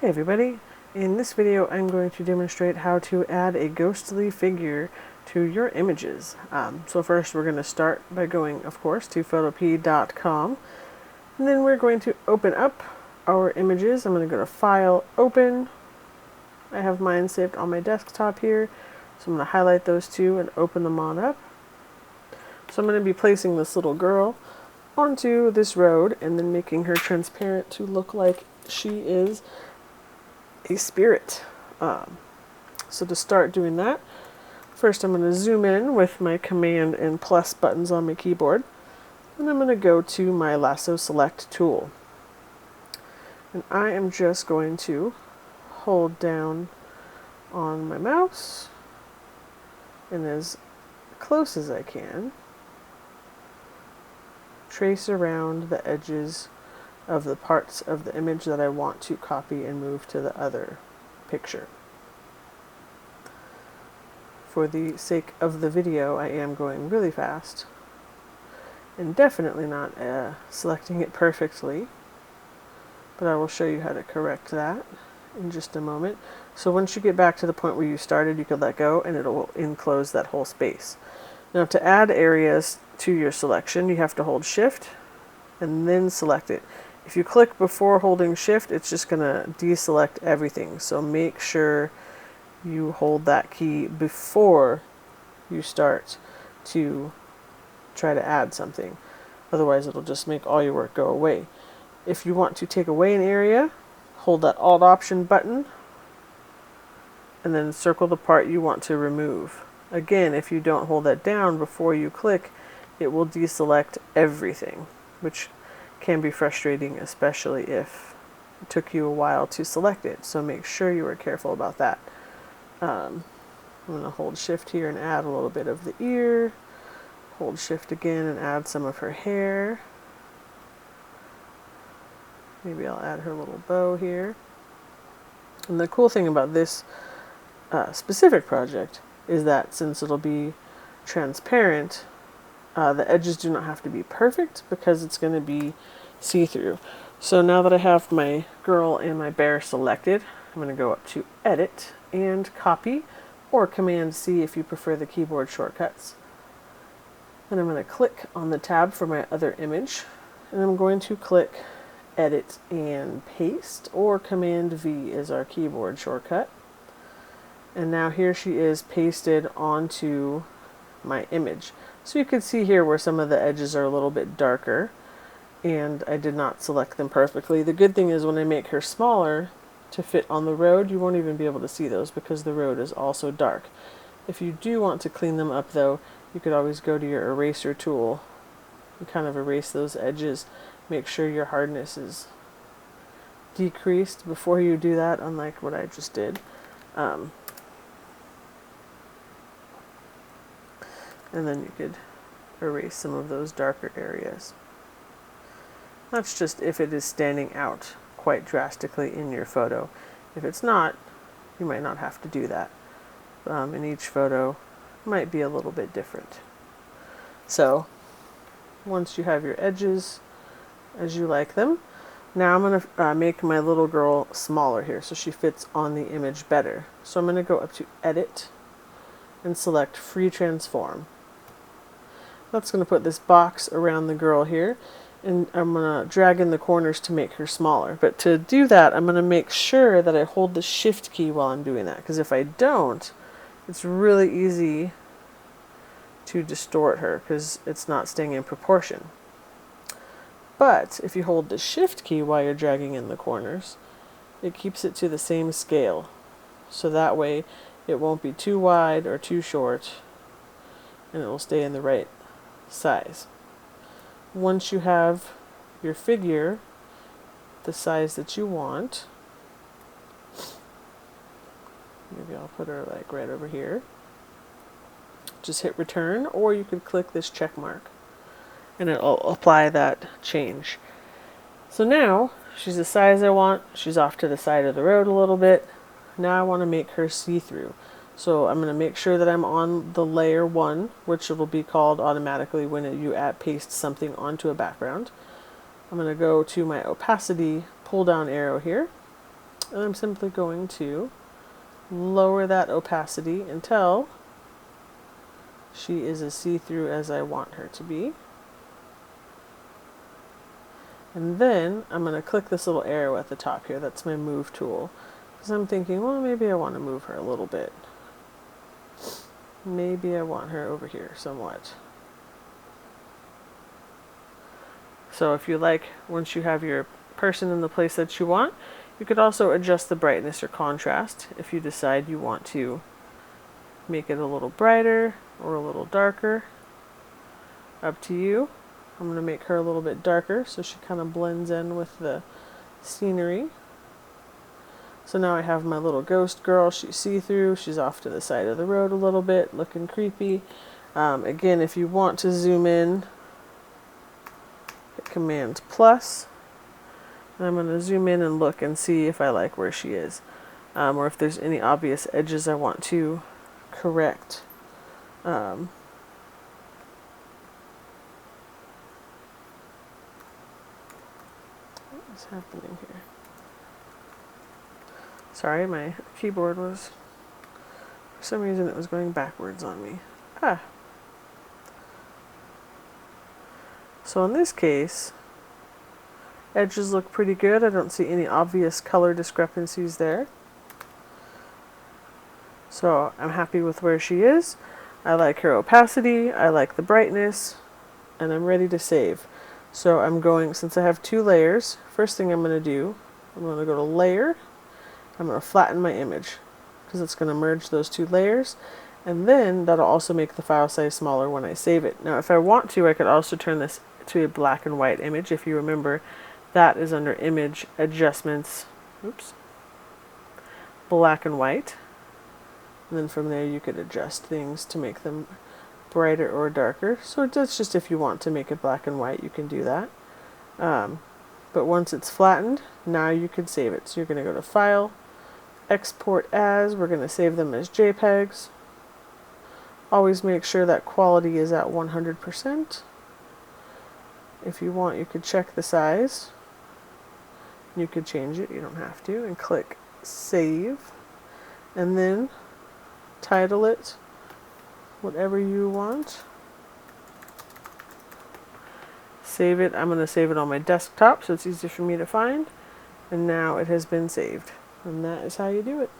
Hey everybody, in this video I'm going to demonstrate how to add a ghostly figure to your images. So first we're going to start by going, of course, to Photopea.com, and then we're going to open up our images. I'm going to go to File, Open. I have mine saved on my desktop here, so I'm going to highlight those two and open them on up. So I'm going to be placing this little girl onto this road and then making her transparent to look like she is a spirit. So to start doing that, first I'm going to zoom in with my Command and plus buttons on my keyboard, and I'm going to go to my lasso select tool. And I am just going to hold down on my mouse and as close as I can trace around the edges of the parts of the image that I want to copy and move to the other picture. For the sake of the video, I am going really fast and definitely not selecting it perfectly, but I will show you how to correct that in just a moment. So once you get back to the point where you started, you could let go and it will enclose that whole space. Now to add areas to your selection, you have to hold Shift and then select it. If you click before holding Shift, it's just going to deselect everything. So make sure you hold that key before you start to try to add something. Otherwise, it'll just make all your work go away. If you want to take away an area, hold that Alt Option button and then circle the part you want to remove. Again, if you don't hold that down before you click, it will deselect everything, which can be frustrating, especially if it took you a while to select it. So make sure you are careful about that. I'm going to hold Shift here and add a little bit of the ear. Hold Shift again and add some of her hair. Maybe I'll add her little bow here. And the cool thing about this specific project is that since it'll be transparent, the edges do not have to be perfect because it's going to be see-through. So now that I have my girl and my bear selected, I'm going to go up to Edit and Copy, or Command C if you prefer the keyboard shortcuts. And I'm going to click on the tab for my other image, and I'm going to click Edit and Paste, or Command V is our keyboard shortcut. And now here she is pasted onto my image. So you can see here where some of the edges are a little bit darker and I did not select them perfectly. The good thing is when I make her smaller to fit on the road, you won't even be able to see those because the road is also dark. If you do want to clean them up though, you could always go to your eraser tool and kind of erase those edges. Make sure your hardness is decreased before you do that, unlike what I just did. And then you could erase some of those darker areas. That's just if it is standing out quite drastically in your photo. If it's not, you might not have to do that. And each photo might be a little bit different. So once you have your edges as you like them, now I'm going to make my little girl smaller here so she fits on the image better. So I'm going to go up to Edit and select Free Transform. That's going to put this box around the girl here, and I'm going to drag in the corners to make her smaller. But to do that, I'm going to make sure that I hold the Shift key while I'm doing that, because if I don't, it's really easy to distort her because it's not staying in proportion. But if you hold the Shift key while you're dragging in the corners, it keeps it to the same scale. So that way it won't be too wide or too short, and it will stay in the right size. Once you have your figure the size that you want, maybe I'll put her like right over here. Just hit return, or you could click this check mark and it'll apply that change. So now she's the size I want. She's off to the side of the road a little bit. Now I want to make her see-through. So I'm going to make sure that I'm on the layer 1, which will be called automatically when you paste something onto a background. I'm going to go to my opacity pull down arrow here, and I'm simply going to lower that opacity until she is as see-through as I want her to be. And then I'm going to click this little arrow at the top here. That's my move tool. Because I'm thinking, well, maybe I want to move her a little bit. Maybe I want her over here somewhat. So if you like, once you have your person in the place that you want, you could also adjust the brightness or contrast if you decide you want to make it a little brighter or a little darker. Up to you. I'm going to make her a little bit darker so she kind of blends in with the scenery. So now I have my little ghost girl. She's see-through. She's off to the side of the road a little bit, looking creepy. Again, if you want to zoom in, hit Command plus. And I'm going to zoom in and look and see if I like where she is. Or if there's any obvious edges I want to correct. What's happening here? Sorry, my keyboard was, for some reason it was going backwards on me. So in this case, edges look pretty good. I don't see any obvious color discrepancies there. So I'm happy with where she is. I like her opacity, I like the brightness, and I'm ready to save. So I'm going, since I have 2 layers, first thing I'm going to do, I'm going to go to Layer. I'm going to flatten my image because it's going to merge those 2 layers, and then that'll also make the file size smaller when I save it. Now if I want to, I could also turn this to a black and white image. If you remember, that is under Image Adjustments, black and white, and then from there you could adjust things to make them brighter or darker. So that's just if you want to make it black and white, you can do that. But once it's flattened, now you can save it. So you're going to go to File, Export As. We're going to save them as JPEGs. Always make sure that quality is at 100%. If you want, you could check the size. You could change it, you don't have to, and click Save. And then title it whatever you want. Save it. I'm going to save it on my desktop so it's easier for me to find. And now it has been saved. And that is how you do it.